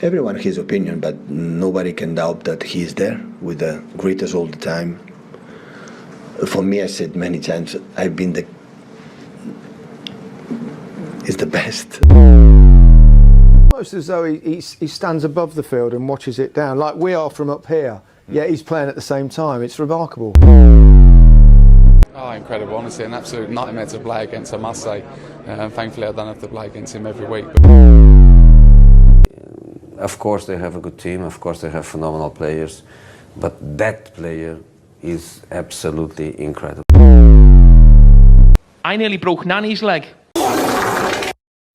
Everyone has his opinion, but nobody can doubt that he's there with the greatest all the time. For me, I said many times, I've been is the best. Almost as though he stands above the field and watches it down, like we are from up here, yet he's playing at the same time. It's remarkable. Oh, incredible, honestly, an absolute nightmare to play against, I must say. Thankfully, I don't have to play against him every week. Of course, they have a good team, of course, they have phenomenal players, but that player is absolutely incredible. I nearly broke Nanny's leg.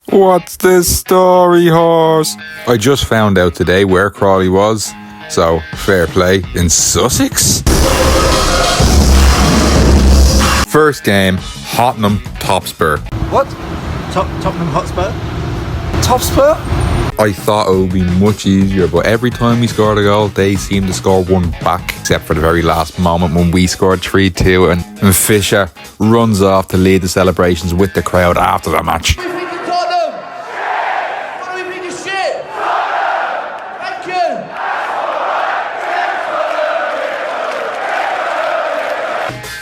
What's this story, horse? I just found out today where Crawley was, so fair play. In Sussex? First game, Tottenham Hotspur. What? Tottenham Hotspur? Topspur? I thought it would be much easier, but every time we scored a goal, they seemed to score one back, except for the very last moment when we scored 3-2 and Fisher runs off to lead the celebrations with the crowd after the match.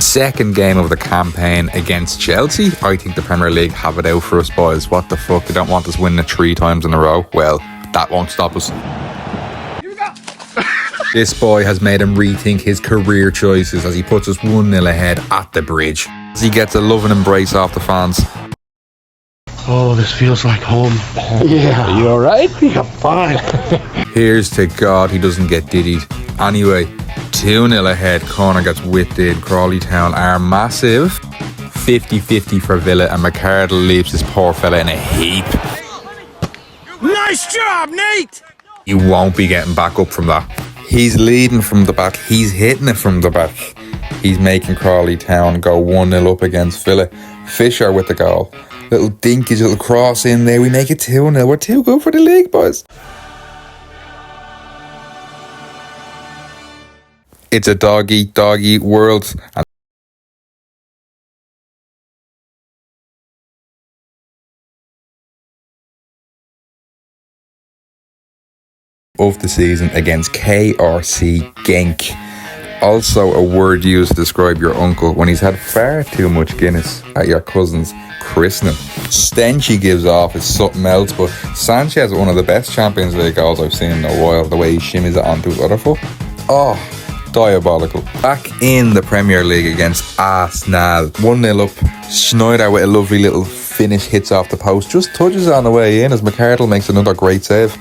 Second game of the campaign against Chelsea. I think the Premier League have it out for us, boys. What the fuck? They don't want us winning it 3 times in a row. Well, that won't stop us. This boy has made him rethink his career choices as he puts us 1-0 ahead at the Bridge. As he gets a loving embrace off the fans. Oh, this feels like home. Yeah. Are you alright? Yeah, fine. Here's to God he doesn't get diddied. Anyway, 2-0 ahead, corner gets whipped in. Crawley Town are massive. 50-50 for Villa, and McArdle leaves this poor fella in a heap. Nice job, Nate! He won't be getting back up from that. He's leading from the back. He's hitting it from the back. He's making Crawley Town go 1-0 up against Villa. Fisher with the goal. Little dinkish little cross in there. We make it 2-0. We're too good for the league, boys. It's a dog-eat world. Of the season against KRC Genk. Also a word used to describe your uncle when he's had far too much Guinness at your cousin's christening. Stench he gives off is something else, but Sanchez is one of the best Champions League goals I've seen in a while. The way he shimmies it onto his other foot. Oh, diabolical. Back in the Premier League against Arsenal. 1-0 up. Schneider with a lovely little finish, hits off the post. Just touches on the way in as McArdle makes another great save.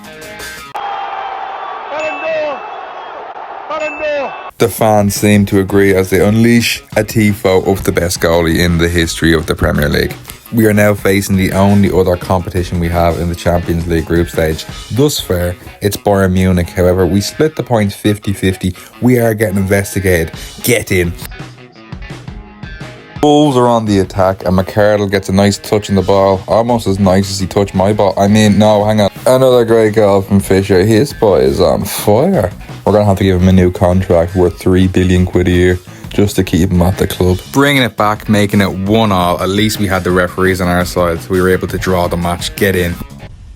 The fans seem to agree as they unleash a tifo of the best goalie in the history of the Premier League. We are now facing the only other competition we have in the Champions League group stage. Thus far, it's Bayern Munich. However, we split the points 50-50. We are getting investigated. Get in. Wolves are on the attack and McArdle gets a nice touch on the ball. Almost as nice as he touched my ball. I mean, no, hang on. Another great goal from Fisher. His boy is on fire. We're going to have to give him a new contract worth 3 billion quid a year just to keep him at the club. Bringing it back, making it 1-1. At least we had the referees on our side, so we were able to draw the match. Get in.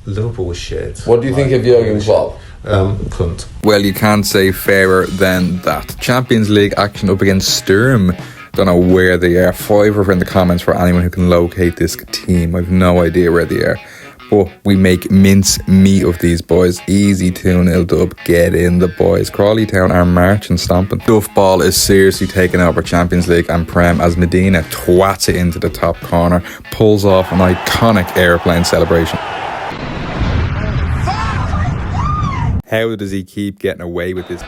Liverpool was shit. What do you think of Jurgen Klopp? Cunt. Well, you can't say fairer than that. Champions League action up against Sturm. Don't know where they are. 5 over in the comments for anyone who can locate this team. I've no idea where they are. But we make mince meat of these boys. Easy 2-0 dub. Get in the boys. Crawley Town are marching, stomping. Duff Ball is seriously taking over Champions League and Prem as Medina twats it into the top corner. Pulls off an iconic airplane celebration. How does he keep getting away with this?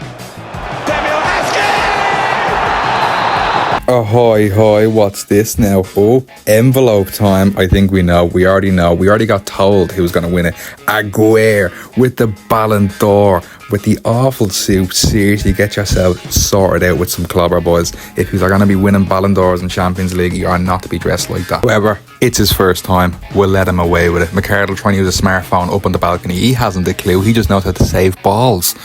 Ahoy, hoy, what's this now? Oh, envelope time. I think we know. We already know. We already got told who was going to win it. Aguirre with the Ballon d'Or, with the awful suit. Seriously, get yourself sorted out with some clobber, boys. If you're going to be winning Ballon d'Ors in Champions League, you are not to be dressed like that. However, it's his first time. We'll let him away with it. McArdle trying to use a smartphone up on the balcony. He hasn't a clue. He just knows how to save balls.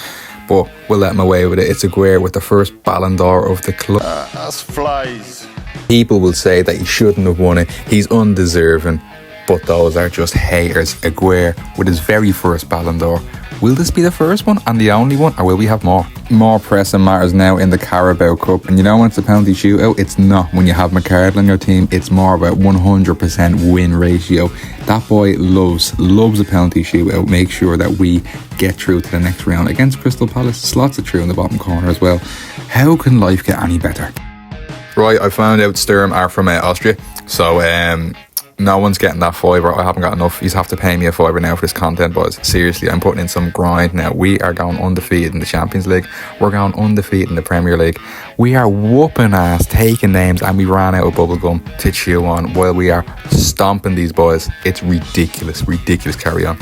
But we'll let him away with it. It's Aguirre with the first Ballon d'Or of the club. That's flies. People will say that he shouldn't have won it. He's undeserving. But those are just haters. Aguirre with his very first Ballon d'Or Will this be the first one and the only one, or will we have more? More pressing matters now in the Carabao Cup, and you know when it's a penalty shootout, it's not. When you have McArdle on your team, it's more about 100% win ratio. That boy loves a penalty shootout. Make sure that we get through to the next round against Crystal Palace. Slots it through in the bottom corner as well. How can life get any better? Right, I found out Sturm are from Austria, so no one's getting that fiver. I haven't got enough. You have to pay me a fiver now for this content, boys. Seriously, I'm putting in some grind now. We are going undefeated in the Champions League. We're going undefeated in the Premier League. We are whooping ass, taking names, and we ran out of bubblegum to chew on while we are stomping these boys. It's ridiculous. Carry on.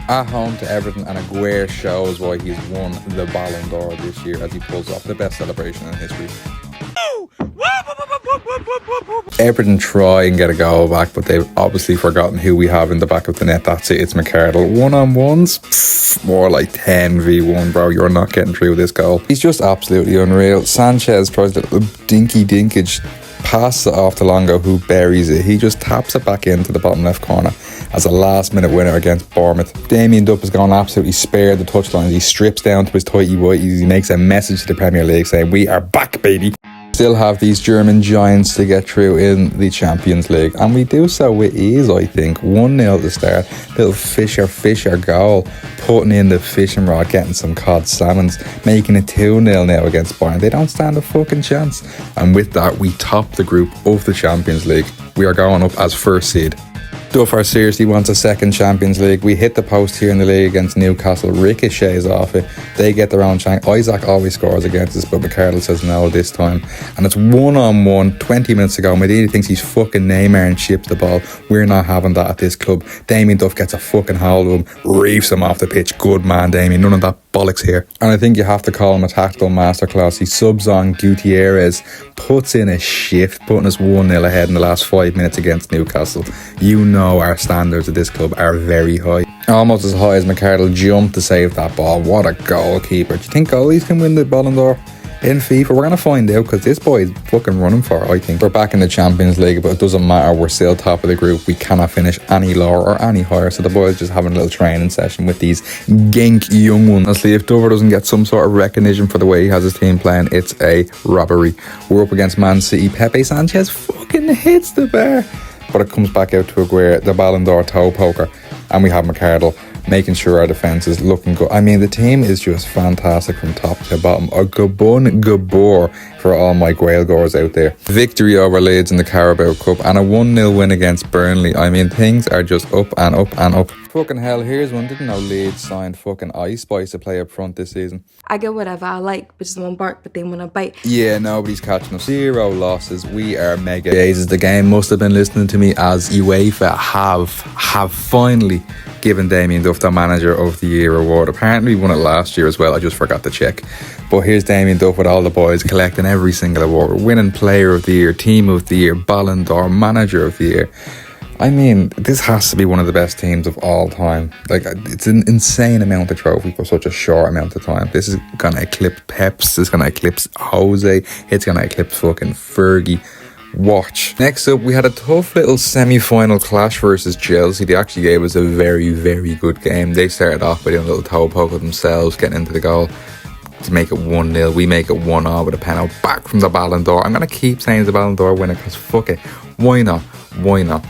At home to Everton, and Aguirre shows why he's won the Ballon d'Or this year as he pulls off the best celebration in history. Everton try and get a goal back, but they've obviously forgotten who we have in the back of the net. That's it, it's McArdle. One-on-ones? More like 10v1, bro. You're not getting through this goal. He's just absolutely unreal. Sanchez tries the dinky dinkage, passes it off to Longo, who buries it. He just taps it back into the bottom left corner as a last-minute winner against Bournemouth. Damien Duff has gone absolutely spared the touchlines. He strips down to his tighty-whities. He makes a message to the Premier League saying, "We are back, baby." Still have these German giants to get through in the Champions League, and we do so with ease, I think. 1-0 to start. Little Fisher goal, putting in the fishing rod, getting some cod salmons, making it 2-0 now against Bayern. They don't stand a fucking chance. And with that, we top the group of the Champions League. We are going up as first seed. Duffar seriously wants a second Champions League. We hit the post here in the league against Newcastle. Ricochets off it. They get their own chance. Isaac always scores against us, but McArdle says no this time. And it's 1-on-1, 20 minutes ago. Medina thinks he's fucking Neymar and chips the ball. We're not having that at this club. Damien Duff gets a fucking hold of him, reefs him off the pitch. Good man, Damien. None of that bollocks here. And I think you have to call him a tactical masterclass. He subs on Gutierrez, puts in a shift, putting us 1-0 ahead in the last 5 minutes against Newcastle. You know our standards at this club are very high. Almost as high as McArdle jumped to save that ball. What a goalkeeper. Do you think goalies can win the Ballon d'Or in FIFA? We're going to find out, because this boy is fucking running for it, I think. We're back in the Champions League, but it doesn't matter. We're still top of the group. We cannot finish any lower or any higher, so the boys just having a little training session with these gink young ones. Honestly, if Dover doesn't get some sort of recognition for the way he has his team playing, it's a robbery. We're up against Man City. Pepe Sanchez fucking hits the bar, but it comes back out to Aguirre, the Ballon d'Or toe poker, and we have McArdle making sure our defence is looking good. I mean, the team is just fantastic from top to bottom. A Gabon Gabor for all my Gael goers out there. Victory over Leeds in the Carabao Cup and a 1-0 win against Burnley. I mean, things are just up and up and up. Fucking hell, here's one. Didn't know Leeds signed fucking Ice Spice to play up front this season. I get whatever I like, bitches won't bark, but they wanna bite. Yeah, nobody's catching us. 0 losses. We are mega. Jesus, the game must have been listening to me, as UEFA have finally given Damien Duff the Manager of the Year award. Apparently we won it last year as well. I just forgot to check. But here's Damien Duff with all the boys collecting every single award. We're winning Player of the Year, Team of the Year, Ballon d'Or, Manager of the Year. I mean, this has to be one of the best teams of all time. Like, it's an insane amount of trophy for such a short amount of time. This is going to eclipse Peps. It's going to eclipse Jose. It's going to eclipse fucking Fergie. Watch. Next up, we had a tough little semi-final clash versus Chelsea. They actually gave us a very, very good game. They started off by doing a little toe poke of themselves, getting into the goal to make it 1-0. We make it 1-0 with a penalty back from the Ballon d'Or. I'm going to keep saying it's the Ballon d'Or winner, because fuck it. Why not? Why not?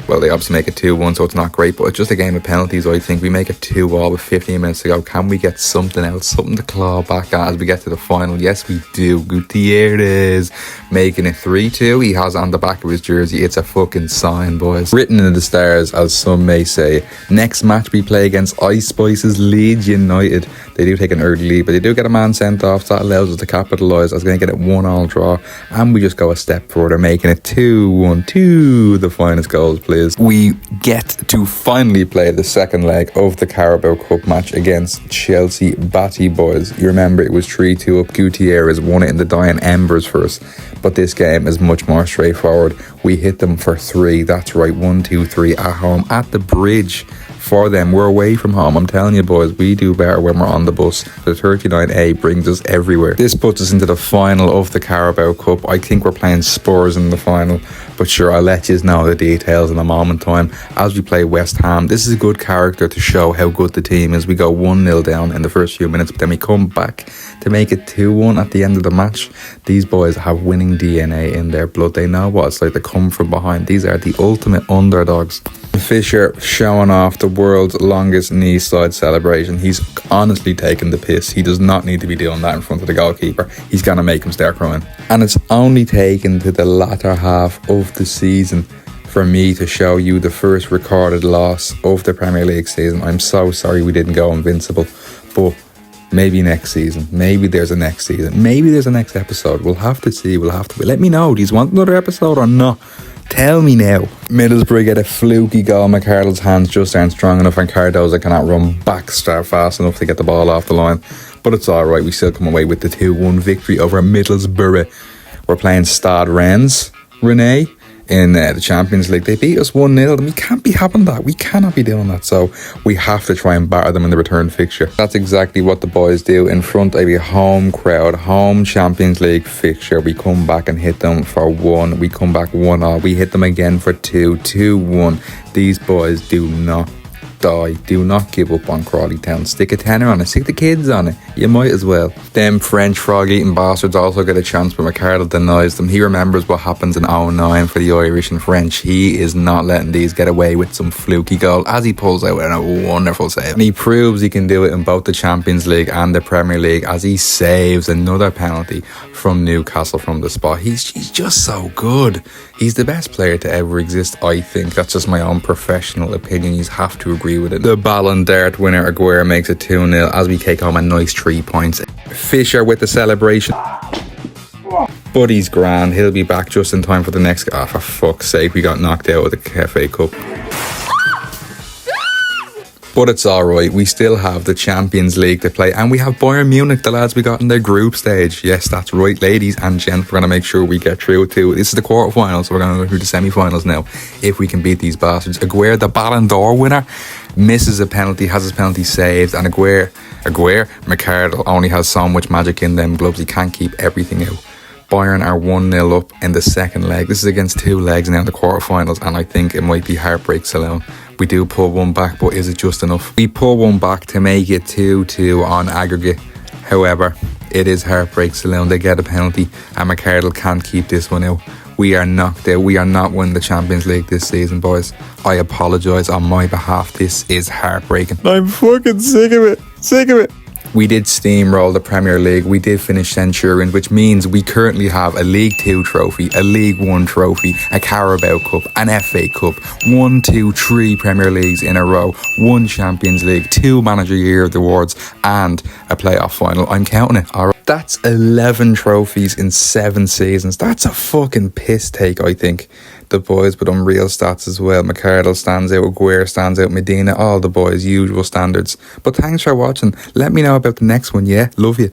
Well, they obviously make it 2-1, so it's not great, but it's just a game of penalties, I think. We make it 2-all with 15 minutes to go. Can we get something else, something to claw back at as we get to the final? Yes, we do. Gutierrez making it 3-2. He has on the back of his jersey, it's a fucking sign, boys. Written in the stars, as some may say. Next match we play against Ice Spice's Leeds United. They do take an early lead, but they do get a man sent off, so that allows us to capitalise. I was going to get it 1-all draw, and we just go a step further, making it 2-1. 2 the finest goals, please. We get to finally play the second leg of the Carabao Cup match against Chelsea Batty boys. You remember it was 3-2 up. Gutierrez won it in the dying embers for us, but this game is much more straightforward. We hit them for 3. That's right, 1-2-3 at home at the Bridge. For them, we're away from home. I'm telling you, boys, we do better when we're on the bus. The 39A brings us everywhere. This puts us into the final of the Carabao Cup. I think we're playing Spurs in the final. But sure, I'll let you know the details in a moment time as we play West Ham. This is a good character to show how good the team is. We go 1-0 down in the first few minutes, but then we come back to make it 2-1 at the end of the match. These boys have winning DNA in their blood. They know what it's like to come from behind. These are the ultimate underdogs. Fisher showing off the world's longest knee slide celebration. He's honestly taking the piss. He does not need to be doing that in front of the goalkeeper. He's going to make him start crying. And it's only taken to the latter half of the season for me to show you the first recorded loss of the Premier League season. I'm so sorry we didn't go invincible, but maybe next season. Maybe there's a next season. Maybe there's a next episode. We'll have to see. Let me know. Do you want another episode or not? Tell me now. Middlesbrough get a fluky goal. McArdle's hands just aren't strong enough, and Cardoza cannot run back fast enough to get the ball off the line. But it's alright, we still come away with the 2-1 victory over Middlesbrough. We're playing Stade Rennes, Renee, in the Champions League. They beat us 1-0, and we can't be having that. We cannot be doing that, so we have to try and batter them in the return fixture. That's exactly what the boys do in front of a home crowd, home Champions League fixture. We come back and hit them for 1. We come back 1-0. We hit them again for 2, 2-1. These boys do not die. Do not give up on Crawley Town. Stick a tenner on it. Stick the kids on it. You might as well. Them French frog-eating bastards also get a chance, but McArdle denies them. He remembers what happens in 2009 for the Irish and French. He is not letting these get away with some fluky goal as he pulls out a wonderful save. And he proves he can do it in both the Champions League and the Premier League as he saves another penalty from Newcastle from the spot. He's just so good. He's the best player to ever exist, I think. That's just my own professional opinion. You have to agree with it. The Ballon d'Or winner Aguero makes it 2-0 as we take home a nice 3 points. Fisher with the celebration. But he's grand. He'll be back just in time for the next... Oh, for fuck's sake, we got knocked out of the FA Cup. But it's alright, we still have the Champions League to play, and we have Bayern Munich, the lads we got in their group stage. Yes, that's right, ladies and gents, we're going to make sure we get through to... This is the quarterfinals, so we're going to go through the semi-finals now, if we can beat these bastards. Aguero, the Ballon d'Or winner, misses a penalty, has his penalty saved, and Aguero, McArdle only has so much magic in them gloves, he can't keep everything out. Bayern are 1-0 up in the second leg. This is against 2 legs now in the quarterfinals, and I think it might be heartbreak alone. We do pull one back, but is it just enough? We pull one back to make it 2-2 on aggregate. However, it is heartbreak alone. They get a penalty, and McArdle can't keep this one out. We are knocked out. We are not winning the Champions League this season, boys. I apologise on my behalf. This is heartbreaking. I'm fucking sick of it. Sick of it. We did steamroll the Premier League. We did finish Centurions, which means we currently have a League 2 trophy, a League 1 trophy, a Carabao Cup, an FA Cup, 1, 2, 3 Premier Leagues in a row, 1 Champions League, 2 Manager Year Awards, and a playoff final. I'm counting it. All right. That's 11 trophies in 7 seasons. That's a fucking piss take, I think. The boys with unreal stats as well. McArdle stands out, Aguero stands out, Medina, all the boys, usual standards. But thanks for watching. Let me know about the next one, yeah? Love you.